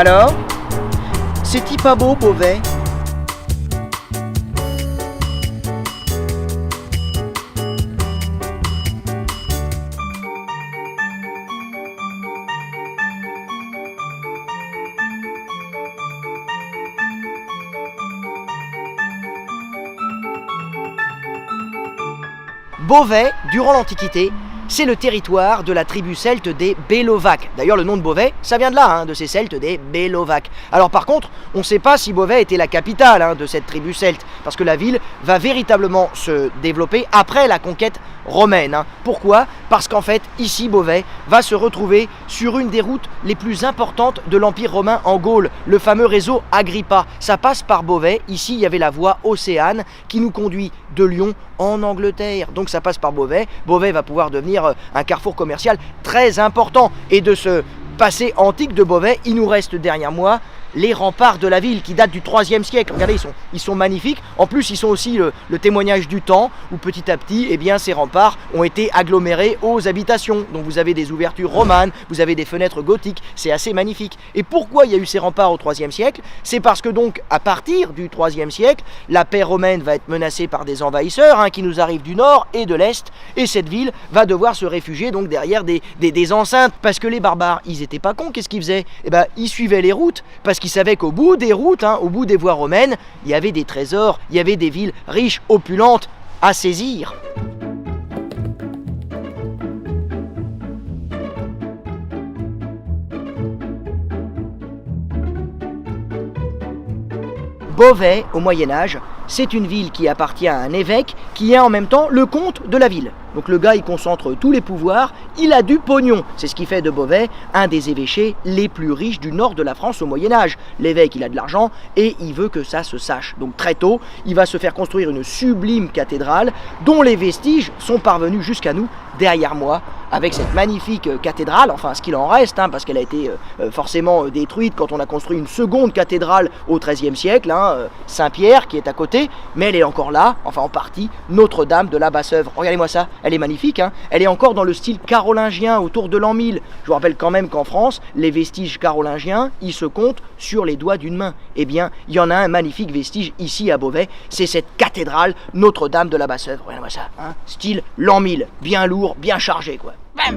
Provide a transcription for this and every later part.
Alors, c'est-il pas beau, Beauvais? Beauvais, durant l'Antiquité, c'est le territoire de la tribu celte des Bellovaques. D'ailleurs, le nom de Beauvais, ça vient de là, de ces Celtes des Bellovaques. Alors par contre, on ne sait pas si Beauvais était la capitale de cette tribu celte, parce que la ville va véritablement se développer après la conquête romaine. Pourquoi? Parce qu'en fait, ici, Beauvais va se retrouver sur une des routes les plus importantes de l'Empire romain en Gaule, le fameux réseau Agrippa. Ça passe par Beauvais. Ici, il y avait la voie Océane qui nous conduit de Lyon en Angleterre. Donc ça passe par Beauvais. Beauvais va pouvoir devenir un carrefour commercial très important. Et de ce passé antique de Beauvais, il nous reste derrière moi les remparts de la ville qui datent du 3e siècle. Regardez, ils sont magnifiques. En plus, ils sont aussi le témoignage du temps où petit à petit, eh bien, ces remparts ont été agglomérés aux habitations. Donc vous avez des ouvertures romanes, vous avez des fenêtres gothiques, c'est assez magnifique. Et pourquoi il y a eu ces remparts au 3e siècle? C'est parce que donc, à partir du 3e siècle, la paix romaine va être menacée par des envahisseurs qui nous arrivent du nord et de l'est, et cette ville va devoir se réfugier donc derrière des enceintes. Parce que les barbares, ils n'étaient pas cons, qu'est-ce qu'ils faisaient? Eh ben, ils suivaient les routes, parce qu'ils savaient qu'au bout des routes, au bout des voies romaines, il y avait des trésors, il y avait des villes riches, opulentes à saisir. Beauvais, au Moyen-Âge, c'est une ville qui appartient à un évêque qui est en même temps le comte de la ville. Donc le gars, il concentre tous les pouvoirs, il a du pognon. C'est ce qui fait de Beauvais un des évêchés les plus riches du nord de la France au Moyen-Âge. L'évêque, il a de l'argent et il veut que ça se sache. Donc très tôt, il va se faire construire une sublime cathédrale dont les vestiges sont parvenus jusqu'à nous, derrière moi, avec cette magnifique cathédrale, enfin ce qu'il en reste, parce qu'elle a été forcément détruite quand on a construit une seconde cathédrale au XIIIe siècle, Saint-Pierre qui est à côté, mais elle est encore là, enfin en partie, Notre-Dame de la Basse-Œuvre. Regardez-moi ça, elle est magnifique, elle est encore dans le style carolingien autour de l'an 1000. Je vous rappelle quand même qu'en France, les vestiges carolingiens, ils se comptent sur les doigts d'une main. Eh bien, il y en a un magnifique vestige ici à Beauvais, c'est cette cathédrale Notre-Dame de la Basse-Œuvre. Regardez-moi ça, style l'an 1000, bien lourd, bien chargé quoi. Bam!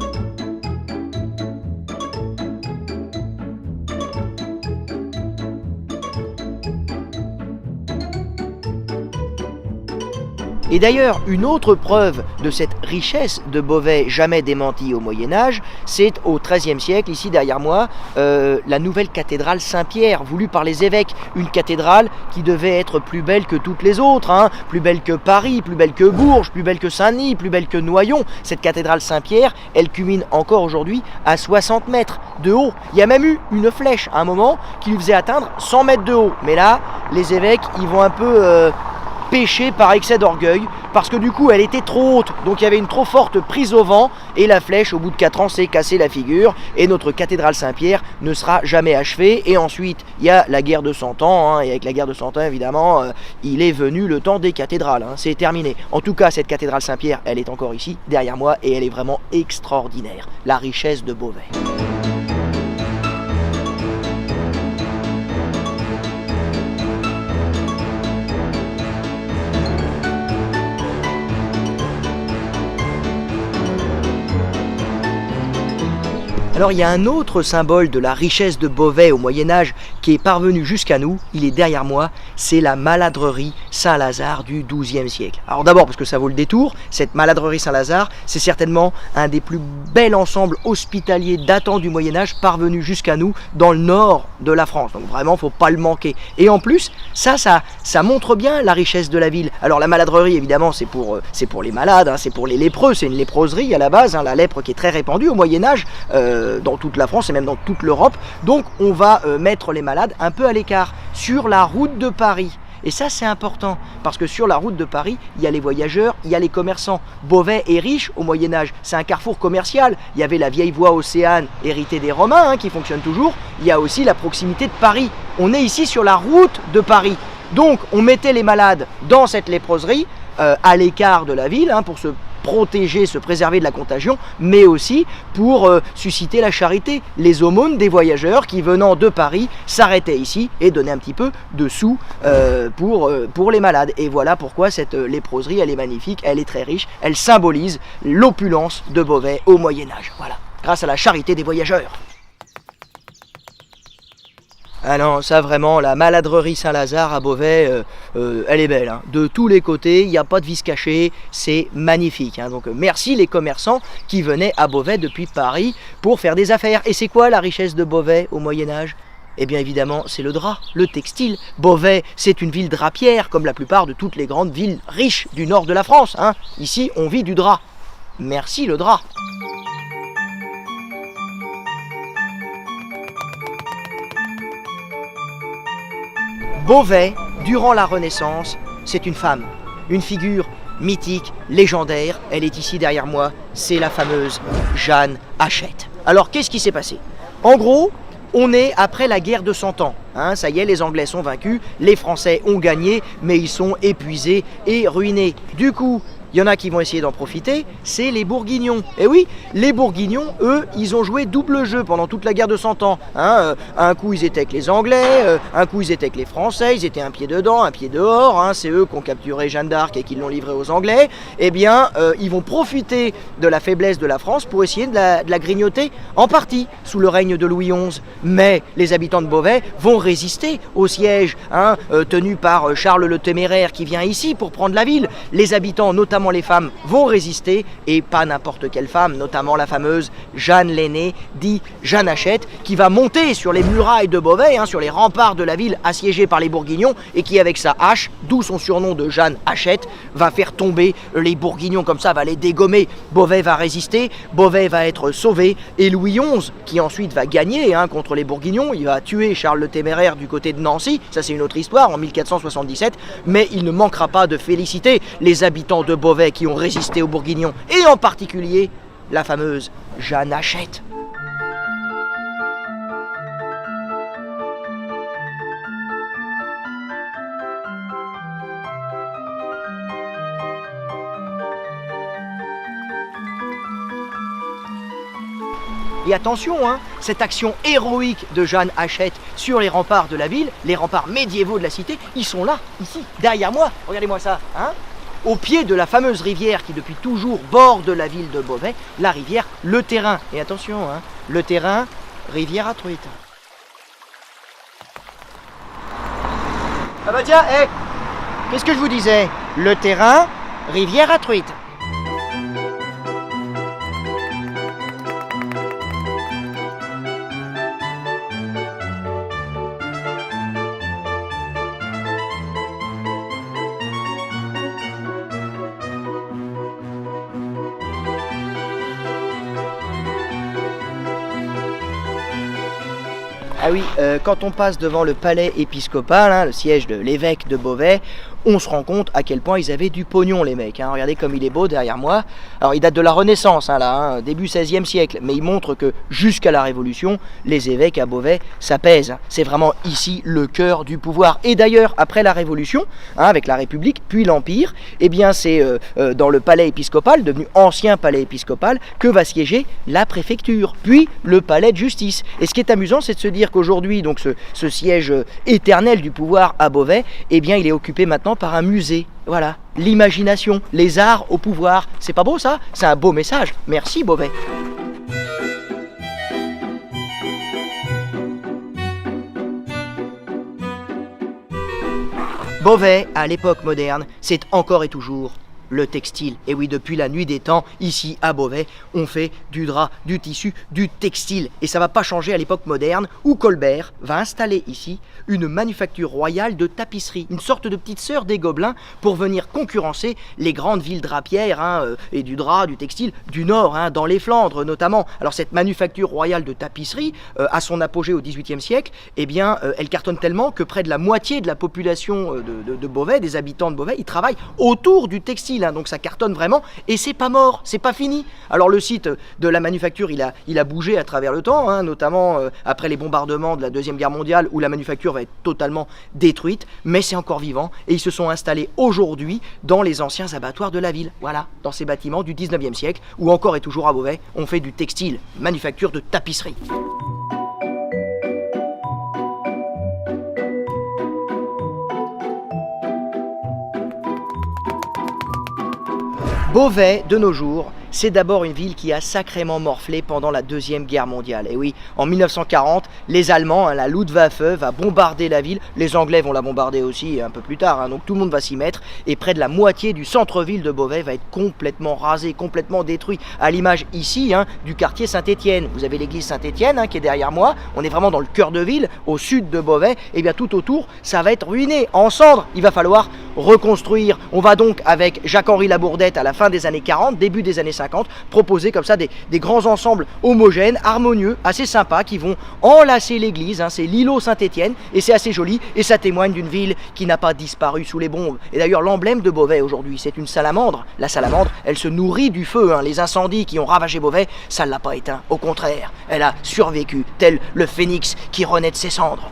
Et d'ailleurs, une autre preuve de cette richesse de Beauvais jamais démentie au Moyen-Âge, c'est au XIIIe siècle, ici derrière moi, la nouvelle cathédrale Saint-Pierre, voulue par les évêques. Une cathédrale qui devait être plus belle que toutes les autres, plus belle que Paris, plus belle que Bourges, plus belle que Saint-Denis, plus belle que Noyon. Cette cathédrale Saint-Pierre, elle culmine encore aujourd'hui à 60 mètres de haut. Il y a même eu une flèche à un moment qui lui faisait atteindre 100 mètres de haut. Mais là, les évêques, ils vont un peu... péché par excès d'orgueil, parce que du coup elle était trop haute, donc il y avait une trop forte prise au vent, et la flèche au bout de 4 ans s'est cassée la figure, et notre cathédrale Saint-Pierre ne sera jamais achevée. Et ensuite il y a la guerre de 100 ans, et avec la guerre de 100 ans évidemment, il est venu le temps des cathédrales, c'est terminé. En tout cas cette cathédrale Saint-Pierre, elle est encore ici, derrière moi, et elle est vraiment extraordinaire, la richesse de Beauvais. Alors il y a un autre symbole de la richesse de Beauvais au Moyen-Âge qui est parvenu jusqu'à nous, il est derrière moi, c'est la maladrerie Saint-Lazare du XIIe siècle. Alors d'abord parce que ça vaut le détour, cette maladrerie Saint-Lazare, c'est certainement un des plus bels ensembles hospitaliers datant du Moyen-Âge parvenu jusqu'à nous dans le nord de la France. Donc vraiment, faut pas le manquer. Et en plus, ça montre bien la richesse de la ville. Alors la maladrerie, évidemment, c'est pour les malades, c'est pour les lépreux, c'est une léproserie à la base, la lèpre qui est très répandue au Moyen-Âge, dans toute la France et même dans toute l'Europe. Donc on va mettre les malades un peu à l'écart, sur la route de Paris. Et ça c'est important, parce que sur la route de Paris, il y a les voyageurs, il y a les commerçants. Beauvais est riche au Moyen-Âge, c'est un carrefour commercial. Il y avait la vieille voie Océane héritée des Romains, qui fonctionne toujours. Il y a aussi la proximité de Paris. On est ici sur la route de Paris. Donc on mettait les malades dans cette léproserie, à l'écart de la ville, hein, pour se protéger, se préserver de la contagion, mais aussi pour susciter la charité, les aumônes des voyageurs qui, venant de Paris, s'arrêtaient ici et donnaient un petit peu de sous pour les malades. Et voilà pourquoi cette léproserie, elle est magnifique, elle est très riche, elle symbolise l'opulence de Beauvais au Moyen-Âge. Voilà, grâce à la charité des voyageurs. Ah non, ça vraiment, la maladrerie Saint-Lazare à Beauvais, elle est belle, hein. De tous les côtés, il n'y a pas de vis caché, c'est magnifique, hein. Donc merci les commerçants qui venaient à Beauvais depuis Paris pour faire des affaires. Et c'est quoi la richesse de Beauvais au Moyen-Âge ? Eh bien évidemment, c'est le drap, le textile. Beauvais, c'est une ville drapière, comme la plupart de toutes les grandes villes riches du nord de la France, hein. Ici, on vit du drap. Merci le drap. Beauvais, durant la Renaissance, c'est une femme, une figure mythique, légendaire. Elle est ici derrière moi, c'est la fameuse Jeanne Hachette. Alors qu'est-ce qui s'est passé? En gros, on est après la guerre de 100 ans. Hein, ça y est, les Anglais sont vaincus, les Français ont gagné, mais ils sont épuisés et ruinés. Du coup, il y en a qui vont essayer d'en profiter, c'est les Bourguignons. Et oui, les Bourguignons, eux, ils ont joué double jeu pendant toute la guerre de 100 ans. Hein, un coup, ils étaient avec les Anglais, un coup, ils étaient avec les Français, ils étaient un pied dedans, un pied dehors. Hein, c'est eux qui ont capturé Jeanne d'Arc et qui l'ont livrée aux Anglais. Eh bien, ils vont profiter de la faiblesse de la France pour essayer de la grignoter en partie sous le règne de Louis XI. Mais les habitants de Beauvais vont résister au siège, hein, tenu par Charles le Téméraire qui vient ici pour prendre la ville. Les habitants, notamment les femmes, vont résister, et pas n'importe quelle femme, notamment la fameuse Jeanne l'Aînée, dit Jeanne Hachette, qui va monter sur les murailles de Beauvais, hein, sur les remparts de la ville assiégée par les Bourguignons, et qui avec sa hache, d'où son surnom de Jeanne Hachette, va faire tomber les Bourguignons comme ça, va les dégommer. Beauvais va résister, Beauvais va être sauvé, et Louis XI, qui ensuite va gagner, hein, contre les Bourguignons, il va tuer Charles le Téméraire du côté de Nancy, ça c'est une autre histoire, en 1477, mais il ne manquera pas de féliciter les habitants de Beauvais qui ont résisté aux Bourguignons, et en particulier la fameuse Jeanne Hachette. Et attention, hein, cette action héroïque de Jeanne Hachette sur les remparts de la ville, les remparts médiévaux de la cité, ils sont là, ici, derrière moi, regardez-moi ça, hein, au pied de la fameuse rivière qui depuis toujours borde la ville de Beauvais, la rivière Le Terrain. Et attention, hein, Le Terrain, rivière à truite. Ah bah tiens, qu'est-ce que je vous disais? Le Terrain, rivière à truite. Ah oui, quand on passe devant le palais épiscopal, hein, le siège de l'évêque de Beauvais, on se rend compte à quel point ils avaient du pognon, les mecs. Hein. Regardez comme il est beau derrière moi. Alors il date de la Renaissance, hein, là, hein, début 16e siècle, mais il montre que jusqu'à la Révolution, les évêques à Beauvais, ça pèse. C'est vraiment ici le cœur du pouvoir. Et d'ailleurs, après la Révolution, hein, avec la République, puis l'Empire, eh bien c'est dans le palais épiscopal, devenu ancien palais épiscopal, que va siéger la préfecture, puis le palais de justice. Et ce qui est amusant, c'est de se dire qu'aujourd'hui, donc ce siège éternel du pouvoir à Beauvais, eh bien il est occupé maintenant par un musée. Voilà, l'imagination, les arts au pouvoir. C'est pas beau ça? C'est un beau message. Merci Beauvais. Beauvais, à l'époque moderne, c'est encore et toujours le textile. Et oui, depuis la nuit des temps, ici à Beauvais, on fait du drap, du tissu, du textile. Et ça va pas changer à l'époque moderne où Colbert va installer ici une manufacture royale de tapisserie, une sorte de petite sœur des Gobelins pour venir concurrencer les grandes villes drapières, hein, et du drap, du textile du Nord, hein, dans les Flandres notamment. Alors cette manufacture royale de tapisserie, à son apogée au XVIIIe siècle, eh bien, elle cartonne tellement que près de la moitié de la population de Beauvais, des habitants de Beauvais, ils travaillent autour du textile. facile, hein, donc ça cartonne vraiment, et c'est pas mort, c'est pas fini. Alors le site de la manufacture, il a bougé à travers le temps, hein, notamment après les bombardements de la Deuxième Guerre mondiale, où la manufacture va être totalement détruite, mais c'est encore vivant, et ils se sont installés aujourd'hui dans les anciens abattoirs de la ville, voilà, dans ces bâtiments du 19e siècle, où encore et toujours à Beauvais, on fait du textile, manufacture de tapisserie. Beauvais, de nos jours, c'est d'abord une ville qui a sacrément morflé pendant la Deuxième Guerre mondiale. Et oui, en 1940, les Allemands, la Luftwaffe, va bombarder la ville. Les Anglais vont la bombarder aussi un peu plus tard, hein, donc tout le monde va s'y mettre. Et près de la moitié du centre-ville de Beauvais va être complètement rasé, complètement détruit. À l'image ici du quartier Saint-Étienne. Vous avez l'église Saint-Étienne qui est derrière moi. On est vraiment dans le cœur de ville, au sud de Beauvais. Et bien tout autour, ça va être ruiné, en cendres. Il va falloir reconstruire. On va donc, avec Jacques-Henri Labourdette, à la fin des années 40, début des années 50, proposer comme ça des grands ensembles homogènes, harmonieux, assez sympas, qui vont enlacer l'église, c'est l'îlot Saint-Étienne, et c'est assez joli, et ça témoigne d'une ville qui n'a pas disparu sous les bombes. Et d'ailleurs, l'emblème de Beauvais aujourd'hui, c'est une salamandre. La salamandre, elle se nourrit du feu, les incendies qui ont ravagé Beauvais, ça ne l'a pas éteint. Au contraire, elle a survécu, tel le phénix qui renaît de ses cendres.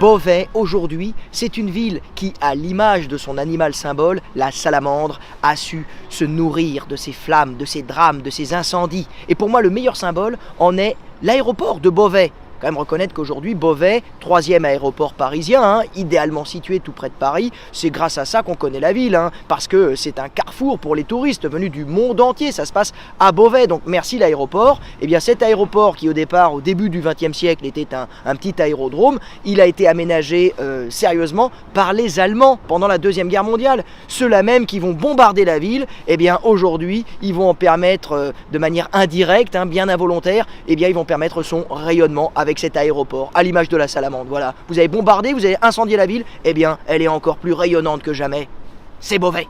Beauvais, aujourd'hui, c'est une ville qui, à l'image de son animal symbole, la salamandre, a su se nourrir de ses flammes, de ses drames, de ses incendies. Et pour moi, le meilleur symbole en est l'aéroport de Beauvais. Quand même reconnaître qu'aujourd'hui, Beauvais, 3e aéroport parisien, idéalement situé tout près de Paris, c'est grâce à ça qu'on connaît la ville, parce que c'est un carrefour pour les touristes venus du monde entier, ça se passe à Beauvais, donc merci l'aéroport. Et bien cet aéroport qui au départ, au début du XXe siècle, était un petit aérodrome, il a été aménagé sérieusement par les Allemands pendant la Deuxième Guerre mondiale. Ceux-là même qui vont bombarder la ville, et bien aujourd'hui, ils vont en permettre de manière indirecte, bien involontaire, et bien ils vont permettre son rayonnement avec cet aéroport, à l'image de la salamandre. Voilà, vous avez bombardé, vous avez incendié la ville, eh bien, elle est encore plus rayonnante que jamais. C'est Beauvais.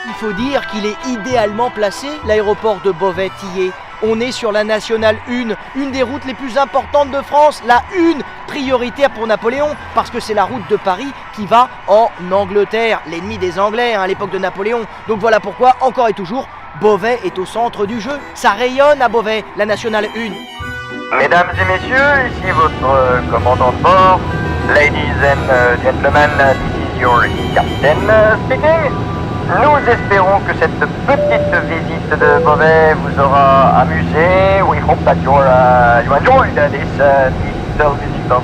Il faut dire qu'il est idéalement placé, l'aéroport de Beauvais-Tillé. On est sur la Nationale 1, une des routes les plus importantes de France, la 1 prioritaire pour Napoléon, parce que c'est la route de Paris qui va en Angleterre, l'ennemi des Anglais à l'époque de Napoléon. Donc voilà pourquoi, encore et toujours, Beauvais est au centre du jeu. Ça rayonne à Beauvais, la Nationale 1. Mesdames et messieurs, ici votre commandant de bord. Ladies and gentlemen, this is your captain speaking. Nous espérons que cette petite visite de Beauvais vous aura amusé. We hope that you enjoyed this little visit of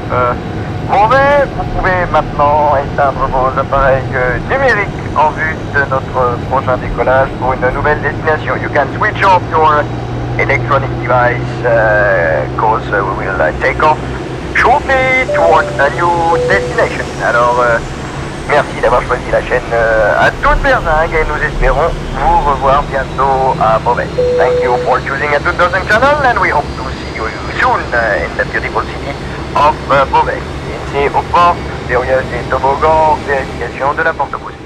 Beauvais. Vous pouvez maintenant éteindre vos appareils numériques en vue de notre prochain décollage pour une nouvelle destination. You can switch off your electronic device because we will take off shortly towards a new destination. Alors, merci d'avoir choisi la chaîne à toute berzingue et nous espérons vous revoir bientôt à Beauvais. Thank you for choosing a toute berzingue channel and we hope to see you soon in the beautiful city of Beauvais. Ici au port, verrouillage des toboggans, vérification de la porte-bouche.